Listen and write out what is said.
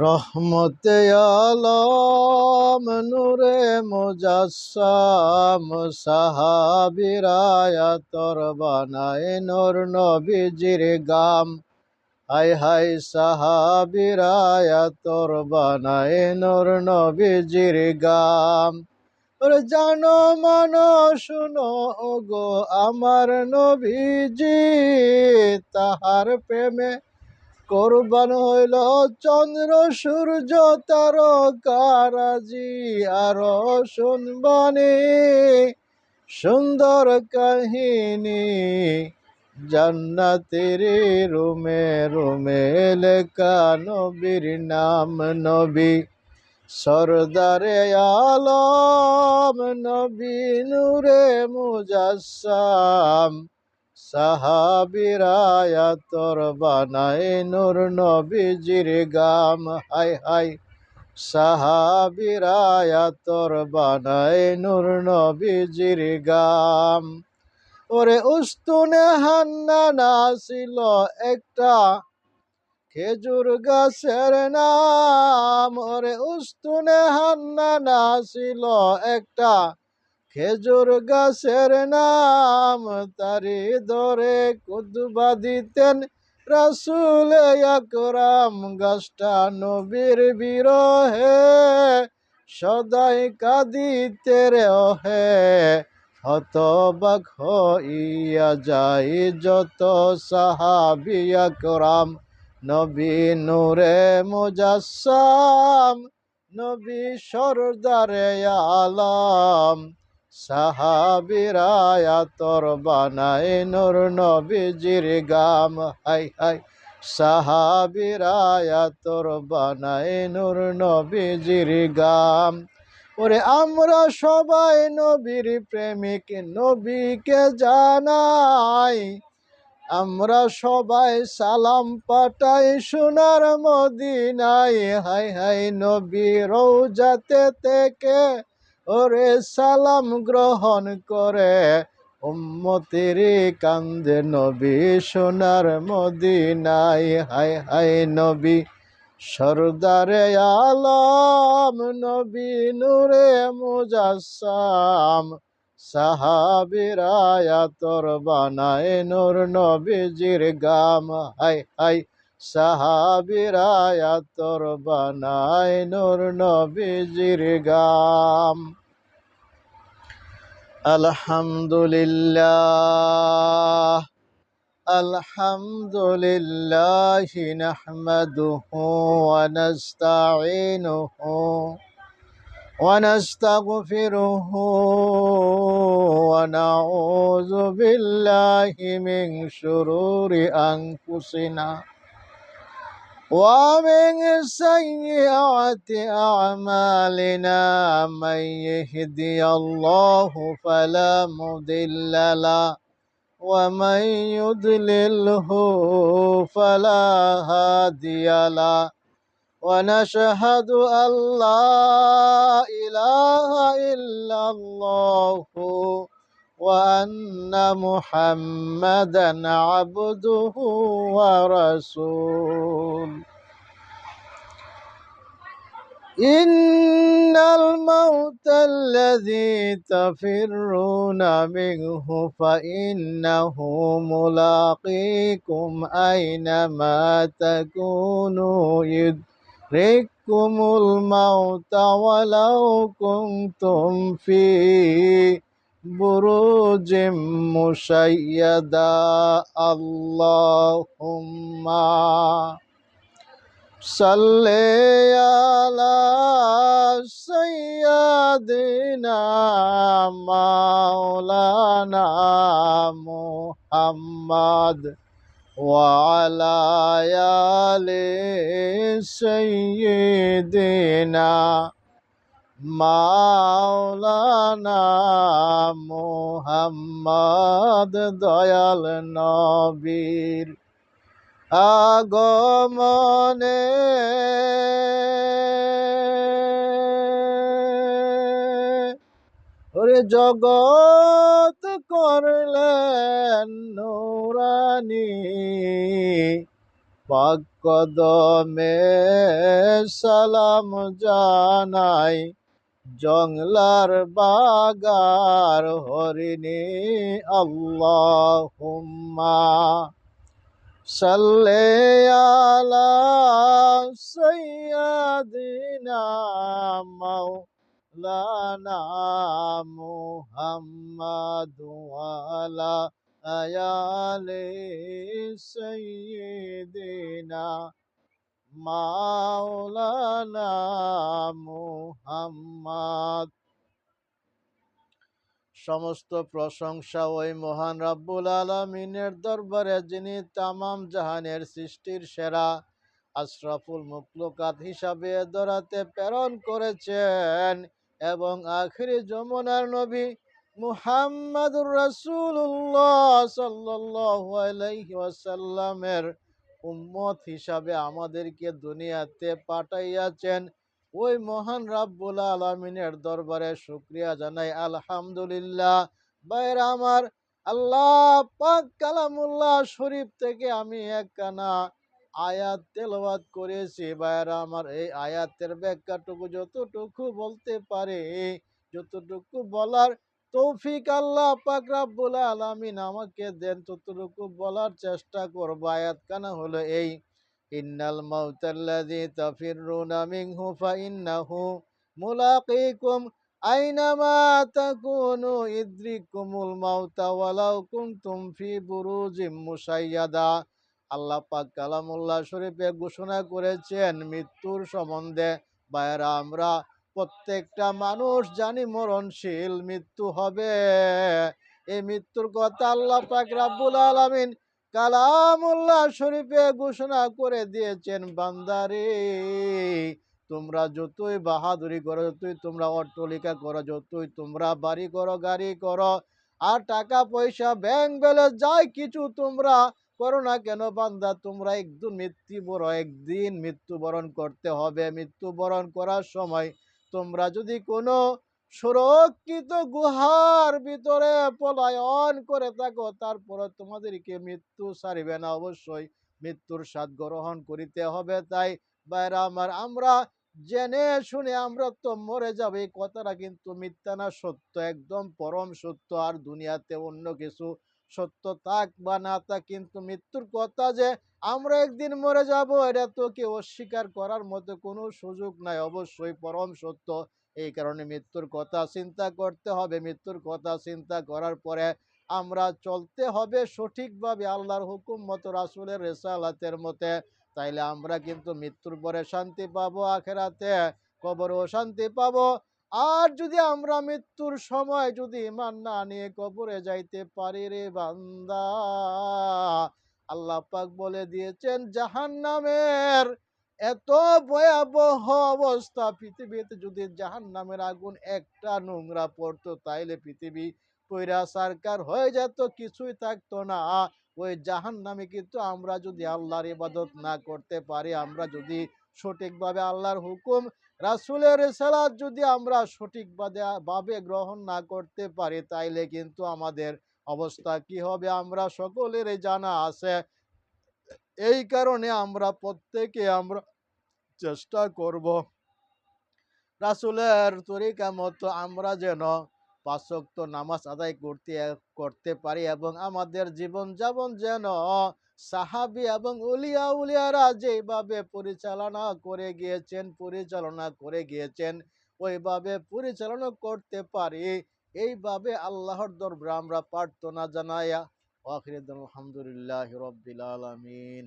রহমতে আলম নূরে মুজাসসাম সাহাবীরা তোর বানায় নূর নবীজির গাম। হায় হায় সাহাবীরা তোর বানায় নূর নবীজির গাম। ওরে জানো মানো শুনো ওগো আমার নবীজি, তাহার প্রেমে কোরবান হইল চন্দ্র সূর্য তারকারাজি। আরো শুনবানি সুন্দর কাহিনী, জান্নাতের রুমে রুমে লেখা নবীর নাম নবী। সরদারে আলম নবী নূরে মুজাসসাম সাহাবীরা তোর বানায় নূর নবীজির গাম। হায় হায় সাহাবীরা তোর বানায় নূর নবীজির গাম। ওরে উস্তুনে হান্নানা ছিল একটা খেজুর গাছের নাম। ওরে উস্তুনে হান্নানা ছিল একটা খেজুর গাছের নাম। তারি ধরে কুদবা দিতেন রাসূল আকরাম। গাছটা নবীর বিরহে সদাই কাঁদিতে রে ওহে। হতবাক হইয়া যাই যত সাহাবী আকরাম। নবী নূরে মুজাসসাম নবী সরদারে আলম সাহাবীরা তোর বানায় নূর নবীজির গাম। হায় হায় সাহাবীরা তোর বানায় নূর নবীজির গাম। ওরে আমরা সবাই নবীর প্রেমিক নবীকে জানাই। আমরা সবাই সালাম পাঠাই সোনার মদিনায়। হায় হায় নবী রওজাতে থেকে ওরে সালাম গ্রহণ করে উম্মতের কান্দে নবী সোনার মদিনায়। হায় হায় নবী সরদারে আলম নবী নূরে মুজাসসাম সাহাবীরা তোর বানায় নূর নবীজির গাম। হায় হায় সাহাবীরা তোর বানায় নূর নবীজির গাম। আলহামদুলিল্লাহ আলহামদুলিল্লাহ নাহমাদুহু ওয়া নাস্তাঈনুহু ونستغفره ونعوذ بالله من شرور أنفسنا ومن سيئات أعمالنا. من يهدي الله فلا مضل له ومن يضلله فلا هادي له. ونشهد أن لا إله إلا الله وأن محمدا عبده ورسوله. إن الموت الذي تفرون منه فإنه ملاقيكم أينما تكونوا يدرككم الموت ولو كنتم في بروج مشيدة. اللهم صل على سيدنا مولانا محمد وعلى آل سيدنا মাওলানা মুহাম্মদ দয়াল নবীর আগমনে ওরে জগৎ করলেন নূরানী। পাক কদমে সালাম জানাই, জংলার বাগার হরিণী আল্লাহুম্মা সাল্লি আলা সাইয়্যিদিনা মাওলানা মুহাম্মাদ ওয়া আলা আলি সাইয়্যিদিনা মাওলানা মুহাম্মাদ। সমস্ত প্রশংসা ওই মহান রাব্বুল আলামিনের দরবারে, যিনি তামাম জাহানের সৃষ্টির সেরা আশরাফুল মুখলুকাত হিসাবে দরাতে প্রেরণ করেছেন এবং আখিরি যমুনার নবী মুহাম্মাদুর রাসূলুল্লাহ সাল্লাল্লাহু আলাইহি ওয়াসাল্লামের উম্মত হিসাবে আমাদেরকে দুনিয়াতে পাঠাইয়াছেন। ওই মহান রাব্বুল আলামিনের দরবারে শুকরিয়া জানাই আলহামদুলিল্লাহ। ভাইরা আমার, আল্লাহ পাক কালামুল্লাহ শরীফ থেকে আমি একখানা আয়াত তেলাওয়াত করেছি। ভাইরা আমার, এই আয়াতের ব্যাখ্যাটুকু যতটুকু বলতে পারে, যতটুকু বলার তৌফিক আল্লাহ পাক রাব্বুল আলামিন আমাকে দেন, ততটুকু বলার চেষ্টা করব। আয়াতখানা হলো এই: ইন্নাল মাউতাল্লাযী তাফিররুনা মিনহু ফাইন্নাহু মুলাকীকুম আইনামা তাকুনু ইদরিকুমুল মাউতা ওয়ালাউ কুনতুম ফি বুরুজিম মুশাইয়াদা। আল্লাহ পাক কালামুল্লাহ শরীফে ঘোষণা করেছেন মৃত্যুর সম্বন্ধে। ভাইরা, আমরা প্রত্যেকটা মানুষ জানি মরণশীল, মৃত্যু হবে। এই মৃত্যুর কথা আল্লাহ পাক রাব্বুল আলামিন কালামুল্লাহ শরীফে ঘোষণা করে দিয়েছেন, বান্দারে তোমরা যতই বাহাদুরি করো, যতই তোমরা অট্টালিকা করো, যতই তোমরা বাড়ি করো, গাড়ি করো, আর টাকা পয়সা ব্যাংক ব্যালেন্স যাই কিছু তোমরা করো না কেন, বান্দা তোমরা একদিন মৃত্যুবরণ করতে হবে। মৃত্যুবরণ করার সময় তোমরা যদি কোনো সুরক্ষিত গুহার ভিতরে পলায়ন করে থাকো, তারপরে তোমাদেরকে মৃত্যু ছাড়িবে না, অবশ্যই মৃত্যুর স্বাদ গ্রহণ করিতে হবে। তাই ভাইরা আমার, আমরা জেনে শুনে আমরা তো মরে যাবে, এই কথাটা কিন্তু মিথ্যা না, সত্য, একদম পরম সত্য। আর দুনিয়াতে অন্য কিছু সত্য থাক বা না থাক, কিন্তু মৃত্যুর কথা যে আমরা একদিন মরে যাব, এটা তো কেউ অস্বীকার করার মতো কোনো সুযোগ নাই, অবশ্যই পরম সত্য। এই কারণে মৃত্যুর কথা চিন্তা করতে হবে। মৃত্যুর কথা চিন্তা করার পরে আমরা চলতে হবে সঠিকভাবে আল্লাহর হুকুম মতো, রাসূলের রিসালাতের মতে। তাইলে আমরা কিন্তু মৃত্যুর পরে শান্তি পাবো, আখিরাতে কবরেও শান্তি পাবো। আর যদি আমরা মৃত্যুর সময় যদি ঈমান না নিয়ে কবরে যাইতে পারি রে বান্দা, আল্লাহ পাক বলে দিয়েছেন জাহান্নামের এত ভয়াবহ অবস্থা। পৃথিবীতে যদি জাহান্নামের আগুন একটা নোংরা পড়তো, তাইলে পৃথিবী পয়রা সারকার হয়ে যেত, কিছুই থাকতো না। ওই জাহান্নামে কিন্তু আমরা যদি আল্লাহর ইবাদত না করতে পারি, আমরা যদি সঠিকভাবে আল্লাহর হুকুম রাসূলের রিসালাত যদি আমরা সঠিকভাবে গ্রহণ না করতে পারি, তাইলে কিন্তু আমাদের অবস্থা কি হবে আমরা সকলেরই জানা আছে। এই কারণে আমরা প্রত্যেকে আমরা চেষ্টা করব রাসূলের তরিকা মতো আমরা যেন ৫ ওয়াক্ত নামাজ আদায় করতে পারি, এবং আমাদের জীবন যাপন যেন সাহাবী এবং উলিয়ারা যেভাবে পরিচালনা করে গিয়েছেন ওইভাবে পরিচালনা করতে পারি। এইভাবে আল্লাহর দরবারে আমরা প্রার্থনা জানাইয়া আখির আলহামদুলিল্লাহি রাব্বিল আলামিন।